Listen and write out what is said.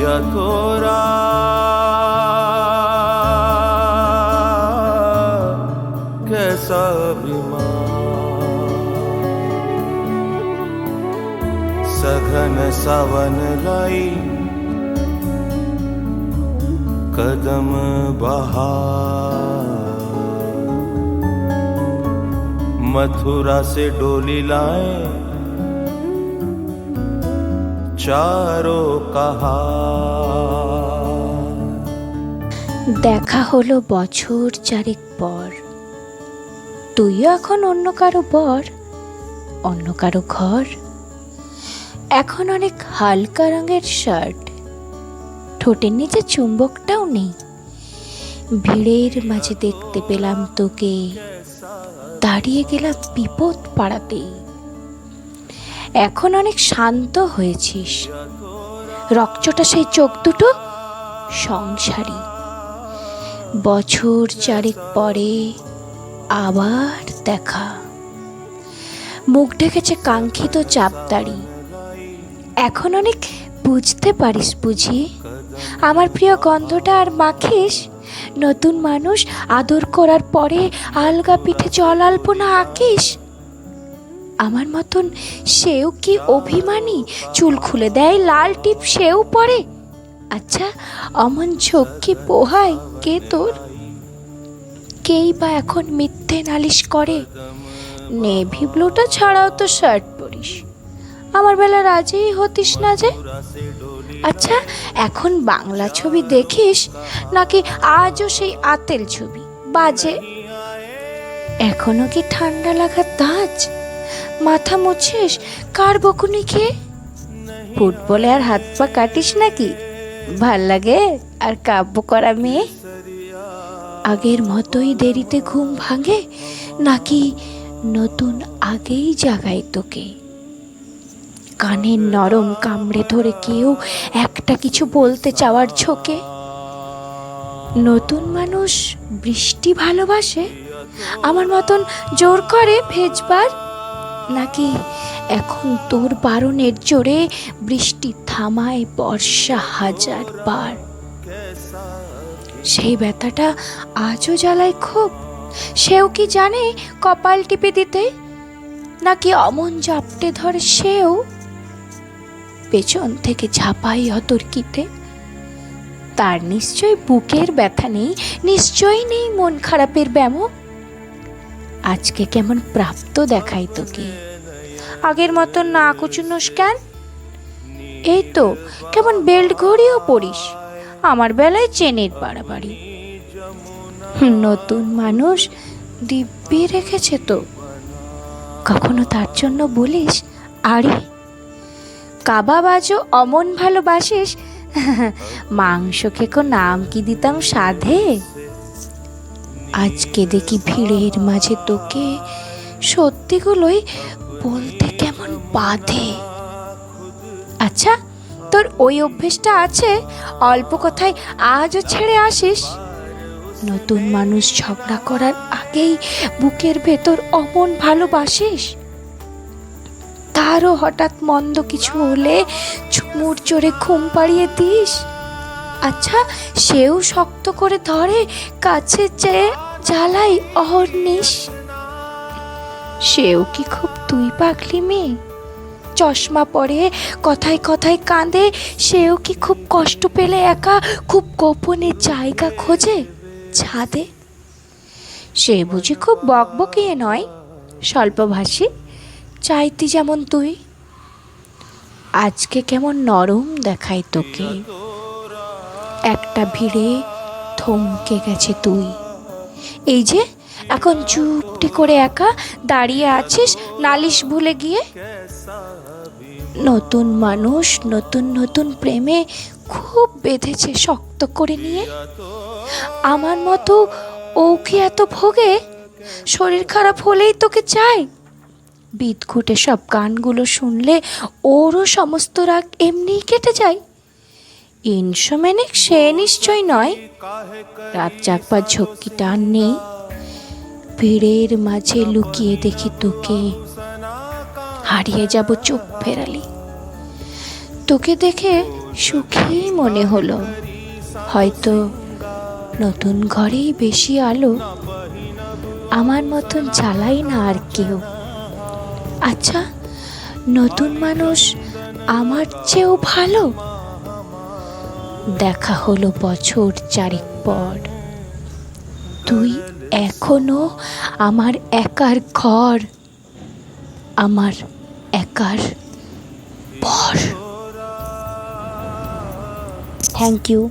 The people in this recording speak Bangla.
थोड़ा कैसा सघन सावन लाई कदम बहार मथुरा से डोली लाए चारों कहा দেখা হলো বছর চারেক পর, তুইও এখন অন্য কারো বর, অন্য কারো ঘর। এখন অনেক হালকা রঙের শার্ট, ঠোঁটের নিচে চুম্বকটাও নেই। ভিড়ের মাঝে দেখতে পেলাম তোকে, দাঁড়িয়ে গেলাম বিপদ পাড়াতেই। এখন অনেক শান্ত হয়েছিস, রকচটা সেই চোখ দুটো সংসারী। বছর চারেক পরে আবার দেখা, মুখ ঢেকেছে কাঙ্ক্ষিত চাপদাড়ি। এখন অনেক বুঝতে পারিস বুঝি আমার প্রিয় গন্ধটা আর মাখিস। নতুন মানুষ আদর করার পরে আলগা পিঠে জল আলপনা আঁকিস। আমার মতন সেও কি অভিমানী, চুল খুলে দেয় লাল টিপ সেও পরে। আচ্ছা অমন চোখ কি পোহায় কে তোর? কেই বা এখন মিথ্যে নালিশ করে, নেভি ব্লুটা ছাড়াও তো শার্ট পরিস, আমার বেলা রাজি হতিস না যে। আচ্ছা এখন বাংলা ছবি দেখিস নাকি আজও সেই আতেল ছবি বাজে? এখনো কি ঠান্ডা লাগার ধাঁচ? মাথা মুছিস কার বকুনি খেয়ে? ফুটবলে আর হাত পা কাটিস নাকি? ভাল লাগে আর কাব্য করা মেয়ে? আগের মতোই দেরিতে ঘুম ভাঙে নাকি নতুন আগেই জাগায় তোকে? কানের নরম কামড়ে ধরে কেউ একটা কিছু বলতে চাওয়ার ঝোঁকে। নতুন মানুষ বৃষ্টি ভালোবাসে আমার মতন জোর করে ভেজবার, নাকি এখন তোর বারণের জোরে বৃষ্টি থামায় বর্ষা হাজার বার? সেই ব্যথাটা আজও জ্বালায় খুব, সেও কি জানে কপাল টিপে দিতে? নাকি অমন জাপটে ধরে সেও পেছন থেকে ঝাঁপাই অতর্কিতে? তার নিশ্চয় বুকের ব্যথা নেই, নিশ্চয়ই নেই মন খারাপের ব্যামো। আজকে কেমন প্রাপ্ত দেখাই তোকে, আগের মতন না কুচুনোস কেন? এই তো কেমন বেল্ট ঘড়িও পরিস, আমার বেলায় চেনের বাড়াবাড়ি। নতুন মানুষ দিব্যি রেখেছে তো, কখনো তার জন্য বলিস আরে কাবাব আজও অমন ভালোবাসিস? মাংস খেকো নাম কি দিতাম সাধে। আজকে দেখি ভিড়ের মাঝে তোকে, সত্যিগুলোই বলতে কেমন বাধে। আচ্ছা তোর ওই অভ্যেসটা আছে অল্প কথায় আজও ছেড়ে আসিস? নতুন মানুষ ঝগড়া করার আগেই বুকের ভেতর অমন ভালোবাসিস? তারও হঠাৎ মন্দ কিছু হলে চুমুর জোরে ঘুম পাড়িয়ে দিস? আচ্ছা সেও শক্ত করে ধরে কাছে চেয়ে জ্বালাই অহর্নিশ? সেও কি খুব তুই পাগলি মেয়ে? চশমা পরে কথায় কথায় কাঁদে, সেও কি খুব কষ্ট পেলে একা খুব গোপনে জায়গা খোঁজে ছাদে? সে বুঝি খুব বকবকিয়ে নয়, স্বল্পভাষী, চাইতি যেমন তুই। আজকে কেমন নরম দেখায় তোকে, একটা ভিড়ে থমকে গেছে তুই। এই যে এখন চুপটি করে একা দাঁড়িয়ে আছিস নালিশ ভুলে গিয়ে। নতুন মানুষ নতুন নতুন প্রেমে খুব বেঁধেছে শক্ত করে নিয়ে। আমার মতো ও কি এত ভোগে? শরীর খারাপ হলেই তোকে চাই। বিদঘুটে সব গানগুলো শুনলে ওরও সমস্ত রাগ এমনিই কেটে যায়। ইনসোমেনিক সে নিশ্চয় নয়, রাত জাগবার ঝক্কিটা আর নেই। ভিড়ের মাঝে লুকিয়ে দেখি তোকে, হারিয়ে যাব চোখ ফেরালি। তোকে দেখে সুখেই মনে হলো। হয়তো নতুন ঘরেই বেশি আলো, আমার মতন জ্বালাই না আর কেউ। আচ্ছা, নতুন মানুষ আমার চেয়েও ভালো। দেখা হলো বছর 4 পর, তুই এখনো আমার একার ঘর, আমার একার পর। Thank you.